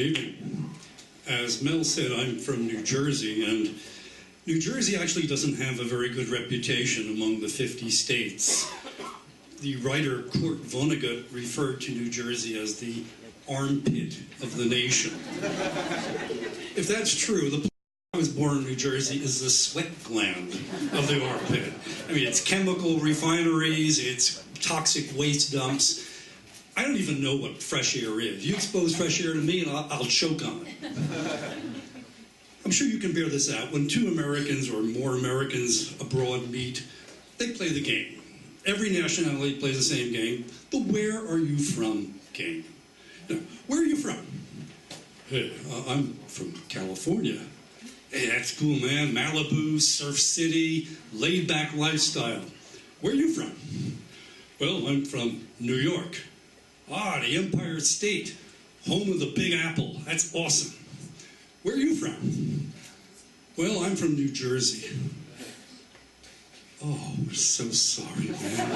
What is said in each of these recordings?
evening. As Mel said, I'm from New Jersey, and New Jersey actually doesn't have a very good reputation among the 50 states. The writer Kurt Vonnegut referred to New Jersey as the armpit of the nation. If that's true, the place I was born in New Jersey is the sweat gland of the armpit. I mean, it's chemical refineries, it's toxic waste dumps. I don't even know what fresh air is. You expose fresh air to me and I'll choke on it. I'm sure you can bear this out. When two Americans or more Americans abroad meet, they play the game. Every nationality plays the same game, the where are you from game. Now, where are you from? Hey, I'm from California. Hey, that's cool, man. Malibu, Surf City, laid-back lifestyle. Where are you from? Well, I'm from New York. Ah, the Empire State, home of the Big Apple. That's awesome. Where are you from? Well, I'm from New Jersey. Oh, we're so sorry, man.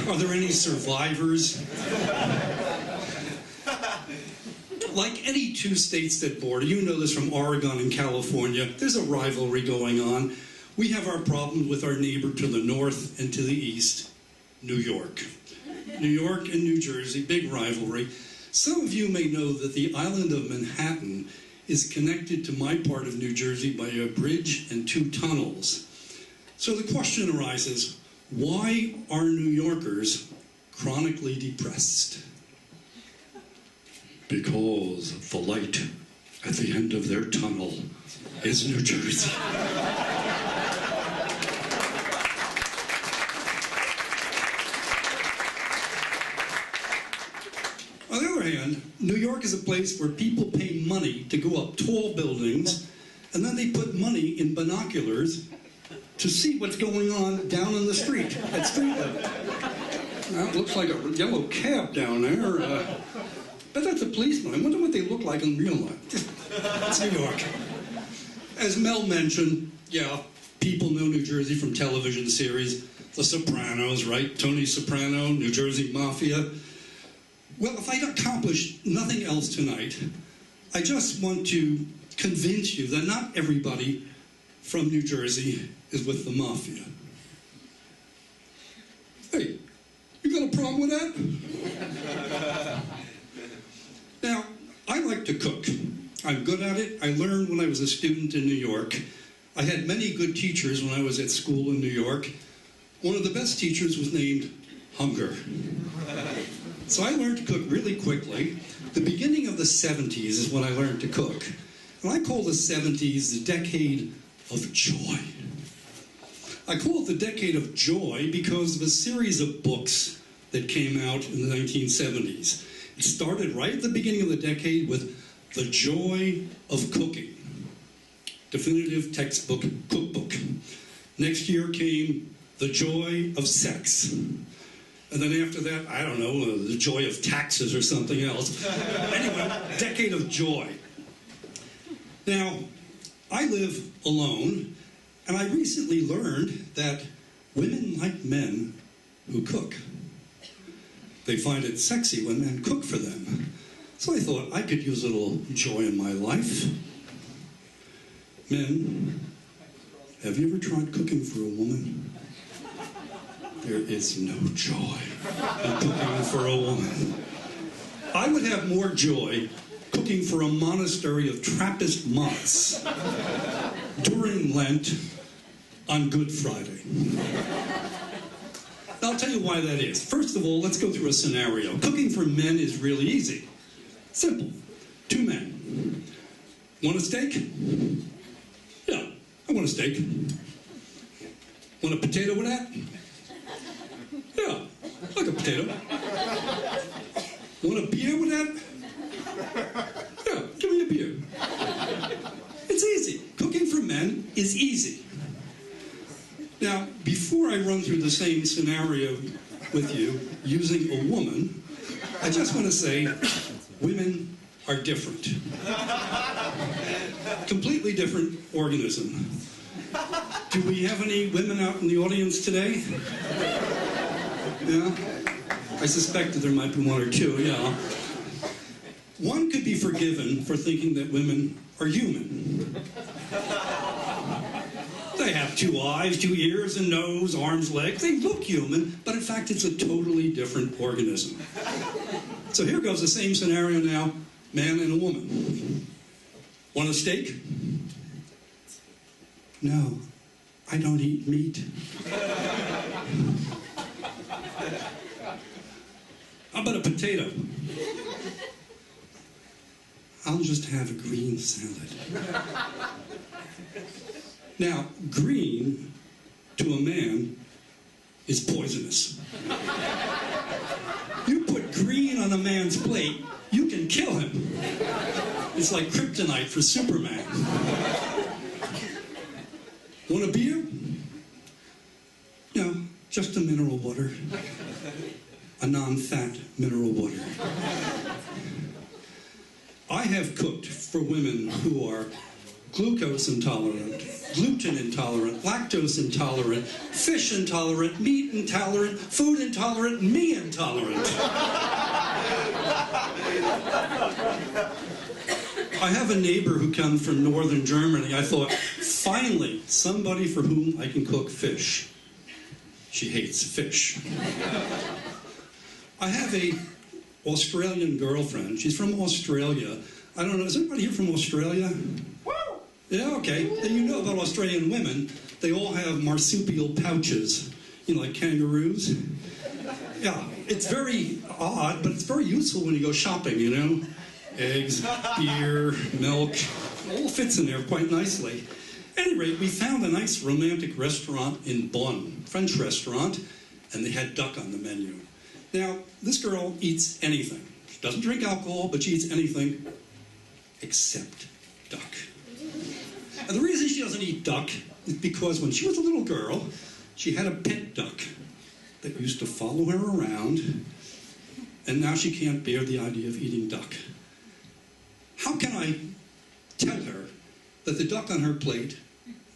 Are there any survivors? Like any two states that border, you know this from Oregon and California, there's a rivalry going on. We have our problems with our neighbor to the north and to the east, New York. New York and New Jersey, big rivalry. Some of you may know that the island of Manhattan is connected to my part of New Jersey by a bridge and 2 tunnels. So the question arises, why are New Yorkers chronically depressed? Because the light at the end of their tunnel is New Jersey. On the other hand, New York is a place where people pay money to go up tall buildings, and then they put money in binoculars to see what's going on down in the street, at street level. Now, it looks like a yellow cab down there. But that's a policeman. I wonder what they look like in real life. It's New York. As Mel mentioned, yeah, people know New Jersey from television series, The Sopranos, right? Tony Soprano, New Jersey Mafia. Well, if I accomplish nothing else tonight, I just want to convince you that not everybody from New Jersey is with the Mafia. Hey, you got a problem with that? Now, I like to cook. I'm good at it. I learned when I was a student in New York. I had many good teachers when I was at school in New York. One of the best teachers was named Hunger. So I learned to cook really quickly. The beginning of the 70s is when I learned to cook. And I call the 70s the decade of joy. I call it the decade of joy because of a series of books that came out in the 1970s. It started right at the beginning of the decade with The Joy of Cooking, definitive textbook cookbook. Next year came The Joy of Sex. And then after that, I don't know, The Joy of Taxes or something else. Anyway, decade of joy. Now, I live alone, and I recently learned that women like men who cook. They find it sexy when men cook for them. So I thought I could use a little joy in my life. Men, have you ever tried cooking for a woman? There is no joy in cooking for a woman. I would have more joy cooking for a monastery of Trappist monks during Lent on Good Friday. Now, I'll tell you why that is. First of all, let's go through a scenario. Cooking for men is really easy. Simple. 2 men. Want a steak? Yeah, I want a steak. Want a potato with that? Yeah, like a potato. Want a beer with that? Yeah, give me a beer. It's easy. Cooking for men is easy. Now, before I run through the same scenario with you using a woman, I just want to say women are different. Completely different organism. Do we have any women out in the audience today? Yeah? I suspected there might be 1 or 2, yeah. One could be forgiven for thinking that women are human. They have 2 eyes, 2 ears, a nose, arms, legs. They look human, but in fact it's a totally different organism. So here goes the same scenario now, man and a woman. Want a steak? No, I don't eat meat. How about a potato? I'll just have a green salad. Now, green, to a man, is poisonous. You put green on a man's plate, you can kill him. It's like kryptonite for Superman. Want a beer? No, just a mineral water. A non-fat mineral water. I have cooked for women who are glucose intolerant, gluten intolerant, lactose intolerant, fish intolerant, meat intolerant, food intolerant, me intolerant. I have a neighbor who comes from northern Germany. I thought, finally, somebody for whom I can cook fish. She hates fish. I have a Australian girlfriend. She's from Australia. I don't know, is anybody here from Australia? Yeah, okay. And you know about Australian women. They all have marsupial pouches, you know, like kangaroos. Yeah, it's very odd, but it's very useful when you go shopping, you know. Eggs, beer, milk, it all fits in there quite nicely. At any rate, we found a nice romantic restaurant in Bonn, French restaurant, and they had duck on the menu. Now, this girl eats anything. She doesn't drink alcohol, but she eats anything except duck. And the reason she doesn't eat duck is because when she was a little girl, she had a pet duck that used to follow her around, and now she can't bear the idea of eating duck. How can I tell her that the duck on her plate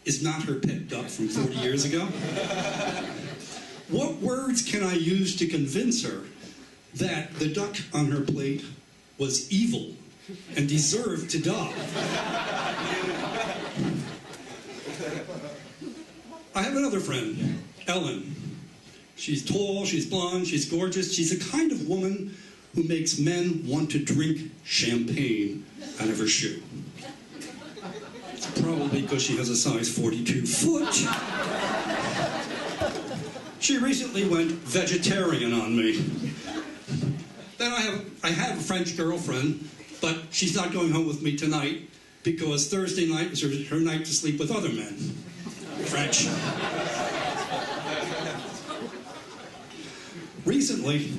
is not her pet duck from 40 years ago? What words can I use to convince her that the duck on her plate was evil and deserved to die? I have another friend, Ellen. She's tall, she's blonde, she's gorgeous. She's the kind of woman who makes men want to drink champagne out of her shoe. It's probably because she has a size 42 foot. She recently went vegetarian on me. Then I have a French girlfriend, but she's not going home with me tonight because Thursday night is her night to sleep with other men. French. Recently,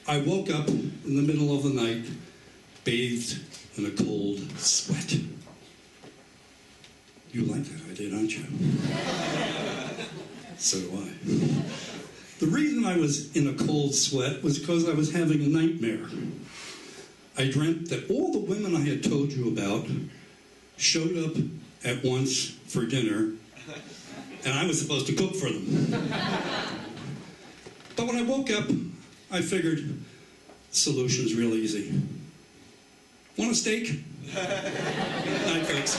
I woke up in the middle of the night, bathed in a cold sweat. You like that idea, don't you? So do I. The reason I was in a cold sweat was because I was having a nightmare. I dreamt that all the women I had told you about showed up at once for dinner, and I was supposed to cook for them. But when I woke up, I figured the solution's real easy. Want a steak? Night, folks.